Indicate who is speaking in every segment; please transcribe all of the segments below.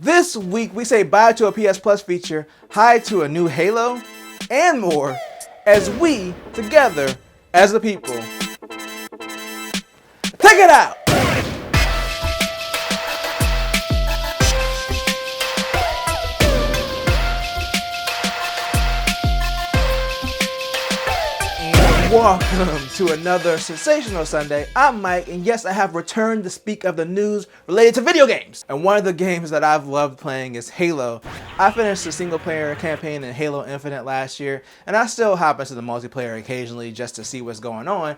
Speaker 1: This week we say bye to a PS Plus feature, hi to a new Halo, and more as we, together, as the people, take it out! Welcome to another sensational Sunday. I'm Mike, and yes, I have returned to speak of the news related to video games. And one of the games that I've loved playing is Halo. I finished the single player campaign in Halo Infinite last year, and I still hop into the multiplayer occasionally just to see what's going on.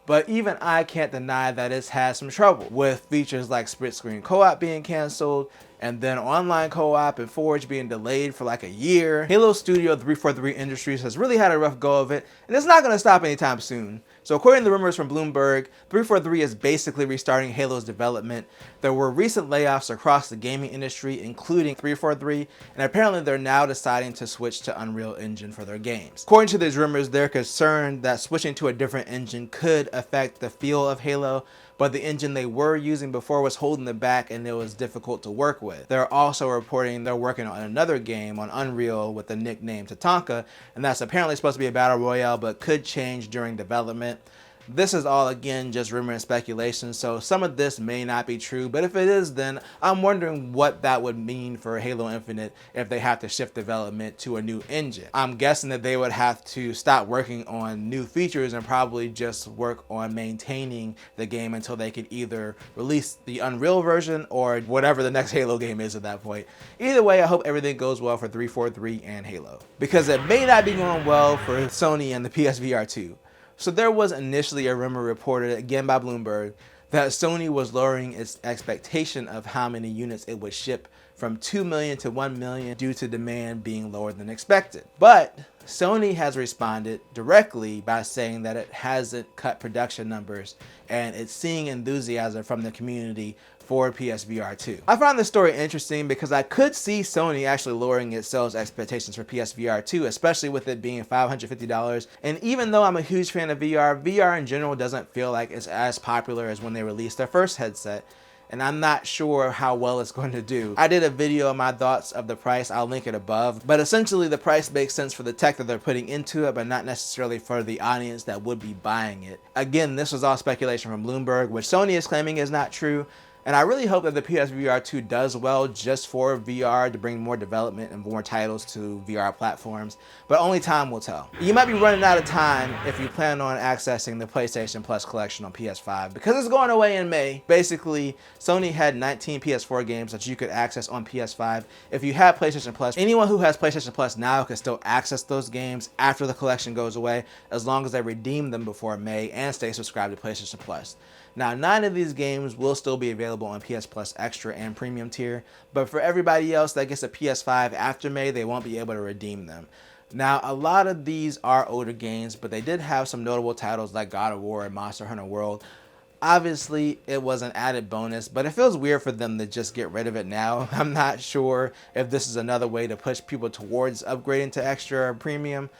Speaker 1: But even I can't deny that it's had some trouble with features like split screen co-op being canceled, and then online co-op and Forge being delayed for like a year. Halo Studio 343 Industries has really had a rough go of it, and it's not going to stop anytime soon. So according to rumors from Bloomberg, 343 is basically restarting Halo's development. There were recent layoffs across the gaming industry, including 343, and apparently they're now deciding to switch to Unreal Engine for their games. According to these rumors, they're concerned that switching to a different engine could affect the feel of Halo, but the engine they were using before was holding them back and it was difficult to work with. They're also reporting they're working on another game on Unreal with the nickname Tatanka, and that's apparently supposed to be a battle royale but could change during development. This is all, again, just rumor and speculation, so some of this may not be true, but if it is, then I'm wondering what that would mean for Halo Infinite if they have to shift development to a new engine. I'm guessing that they would have to stop working on new features and probably just work on maintaining the game until they could either release the Unreal version or whatever the next Halo game is at that point. Either way, I hope everything goes well for 343 and Halo, because it may not be going well for Sony and the PSVR 2. So there was initially a rumor reported, again by Bloomberg, that Sony was lowering its expectation of how many units it would ship from 2 million to 1 million due to demand being lower than expected. But Sony has responded directly by saying that it hasn't cut production numbers and it's seeing enthusiasm from the community for PSVR 2. I found this story interesting because I could see Sony actually lowering its sales expectations for PSVR 2, especially with it being $550. And even though I'm a huge fan of VR, VR in general doesn't feel like it's as popular as when they released their first headset. And I'm not sure how well it's going to do. I did a video on my thoughts of the price, I'll link it above, but essentially the price makes sense for the tech that they're putting into it, but not necessarily for the audience that would be buying it. Again, this was all speculation from Bloomberg, which Sony is claiming is not true. And I really hope that the PSVR 2 does well just for VR to bring more development and more titles to VR platforms, but only time will tell. You might be running out of time if you plan on accessing the PlayStation Plus collection on PS5 because it's going away in May. Basically, Sony had 19 PS4 games that you could access on PS5. If you have PlayStation Plus, anyone who has PlayStation Plus now can still access those games after the collection goes away as long as they redeem them before May and stay subscribed to PlayStation Plus. Now, 9 of these games will still be available on PS Plus Extra and Premium tier, but for everybody else that gets a PS5 after May, they won't be able to redeem them. Now, a lot of these are older games, but they did have some notable titles like God of War and Monster Hunter World. Obviously, it was an added bonus, but it feels weird for them to just get rid of it now. I'm not sure if this is another way to push people towards upgrading to Extra or Premium.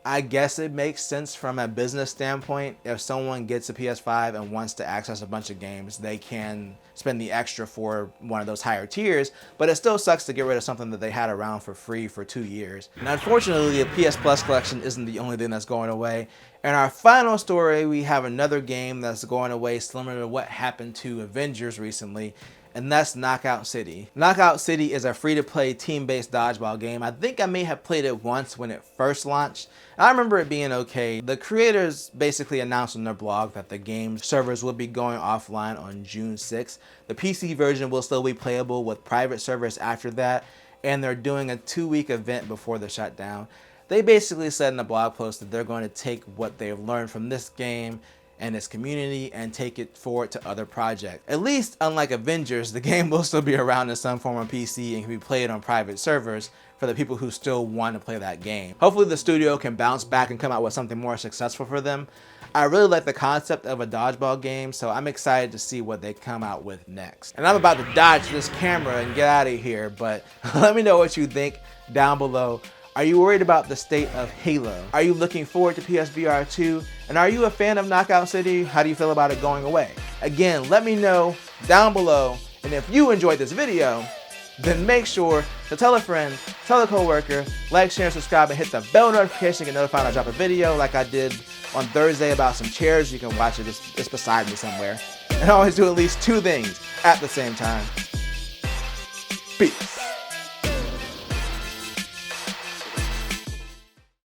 Speaker 1: I guess it makes sense from a business standpoint. If someone gets a PS5 and wants to access a bunch of games, they can spend the extra for one of those higher tiers, but it still sucks to get rid of something that they had around for free for 2 years. And unfortunately, the PS Plus collection isn't the only thing that's going away. In our final story, we have another game that's going away similar to what happened to Avengers recently, and that's Knockout City. Knockout City is a free-to-play team-based dodgeball game. I think I may have played it once when it first launched. I remember it being okay. The creators basically announced on their blog that the game's servers will be going offline on June 6th. The PC version will still be playable with private servers after that, and they're doing a 2-week event before the shutdown. They basically said in the blog post that they're going to take what they've learned from this game and its community and take it forward to other projects. At least, unlike Avengers, the game will still be around in some form on PC and can be played on private servers for the people who still want to play that game. Hopefully the studio can bounce back and come out with something more successful for them. I really like the concept of a dodgeball game, so I'm excited to see what they come out with next. And I'm about to dodge this camera and get out of here, but let me know what you think down below. Are you worried about the state of Halo? Are you looking forward to PSVR 2? And are you a fan of Knockout City? How do you feel about it going away? Again, let me know down below. And if you enjoyed this video, then make sure to tell a friend, tell a coworker, like, share, and subscribe, and hit the bell notification to get notified when I drop a video like I did on Thursday about some chairs. You can watch it, it's beside me somewhere. And always do at least 2 things at the same time. Peace.